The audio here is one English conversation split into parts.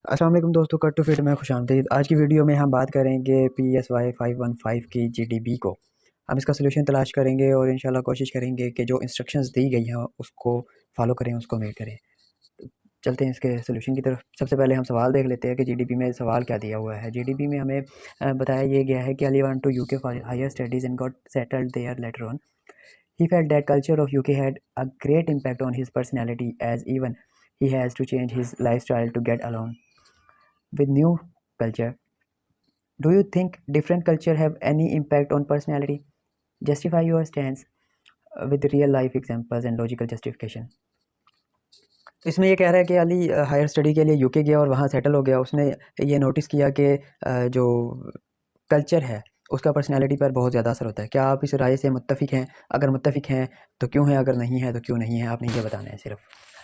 अस्सलाम वालेकुम दोस्तों, कट टू फिट में खुशामदीद। आज की वीडियो में हम बात करेंगे PSY515 की GDB को। हम इसका सोल्यूशन तलाश करेंगे और इंशाल्लाह कोशिश करेंगे कि जो इंस्ट्रक्शंस दी गई हैं उसको फॉलो करें, उसको मीट करें। तो चलते हैं इसके सोल्यूशन की तरफ। सबसे पहले हम सवाल देख लेते हैं कि GDB में सवाल क्या दिया हुआ है। GDB में हमें बताया ये गया है कि Ali went to UK for higher studies and got settled there later on. He felt that culture of UK had a great impact on his personality, as even he has to change his lifestyle to get along with new culture. Do you think different culture have any impact on personality? Justify your stance with real life examples and logical justification. तो इसमें ये कह रहा है कि Ali higher study के लिए UK गया और वहाँ सेटल हो गया। उसने ये नोटिस किया कि जो कल्चर है उसका पर्सनैलिटी पर बहुत ज़्यादा असर होता है। क्या आप इस राय से मुत्तफ़िक हैं? अगर मुत्तफ़िक हैं तो क्यों है, अगर नहीं है तो क्यों नहीं है? आपने ये बताना है सिर्फ।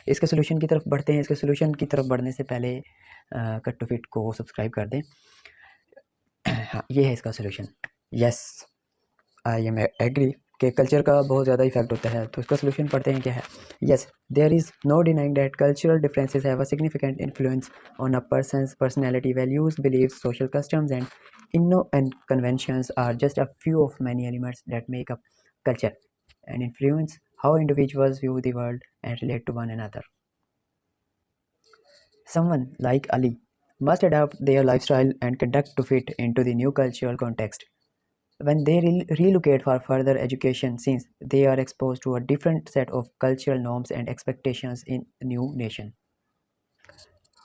इसके सोल्यूशन की तरफ बढ़ते हैं। इसके सोल्यूशन की तरफ बढ़ने से पहले कट टू फिट को सब्सक्राइब कर दें। हाँ, ये है इसका solution. Yes, I am agree कि कल्चर का बहुत ज़्यादा इफेक्ट होता है। तो इसका सोल्यूशन पढ़ते हैं क्या है। Yes, there is no denying that cultural differences have a significant influence on a person's personality. Values, beliefs, social customs and conventions are just a few of many elements that make up culture and influence how individuals view the world and relate to one another. Someone like Ali must adapt their lifestyle and conduct to fit into the new cultural context. When they relocate for further education, since they are exposed to a different set of cultural norms and expectations in a new nation.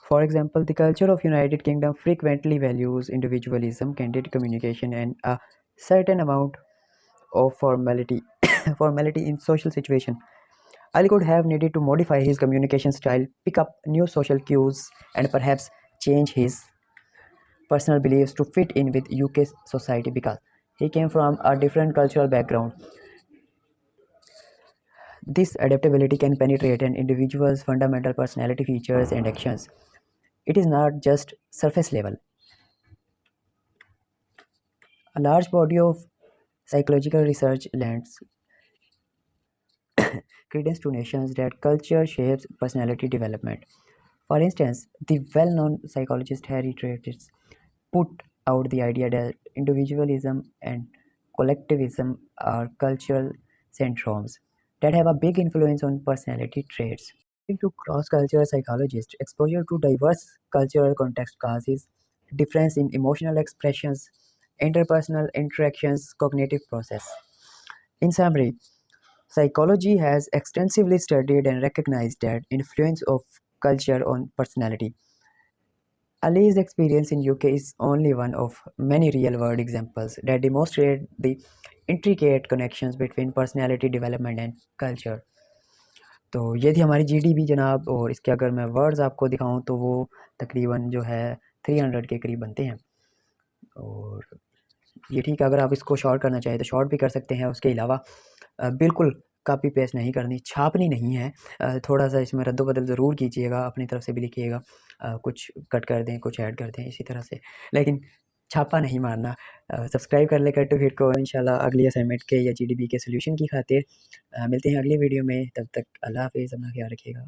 For example, the culture of United Kingdom frequently values individualism, candid communication, and a certain amount of formality formality in social situation. Ali could have needed to modify his communication style, pick up new social cues, and perhaps change his personal beliefs to fit in with UK society because he came from a different cultural background. This adaptability can penetrate an individual's fundamental personality features and actions. It is not just surface level. A large body of psychological research lends credence to notions that culture shapes personality development. For instance, the well-known psychologist Harry Treatise put out the idea that individualism and collectivism are cultural syndromes that have a big influence on personality traits. According to cross-cultural psychologists, exposure to diverse cultural contexts causes difference in emotional expressions, interpersonal interactions, cognitive process. In summary, psychology has extensively studied and recognized that influence of culture on personality. Ali's experience in UK is only one of many real-world examples that demonstrate the intricate connections between personality development and culture. तो ये थी हमारी GDB जनाब, और इसके अगर मैं words आपको दिखाऊं तो वो तकरीबन जो है 300 के करीब बनते हैं। और ये ठीक है, अगर आप इसको शॉर्ट करना चाहें तो शॉर्ट भी कर सकते हैं। उसके अलावा बिल्कुल कॉपी पेस्ट नहीं करनी, छापनी नहीं है। थोड़ा सा इसमें रद्द-बदल ज़रूर कीजिएगा, अपनी तरफ से भी लिखिएगा। कुछ कट कर दें, कुछ ऐड कर दें इसी तरह से, लेकिन छापा नहीं मारना। सब्सक्राइब कर लें कट टू फिट को। इंशाल्लाह अगली असाइनमेंट के या GDB के सॉल्यूशन की खातिर मिलते हैं अगली वीडियो में। तब तक अल्लाह हाफ़िज़, अपना ख्याल रखिएगा।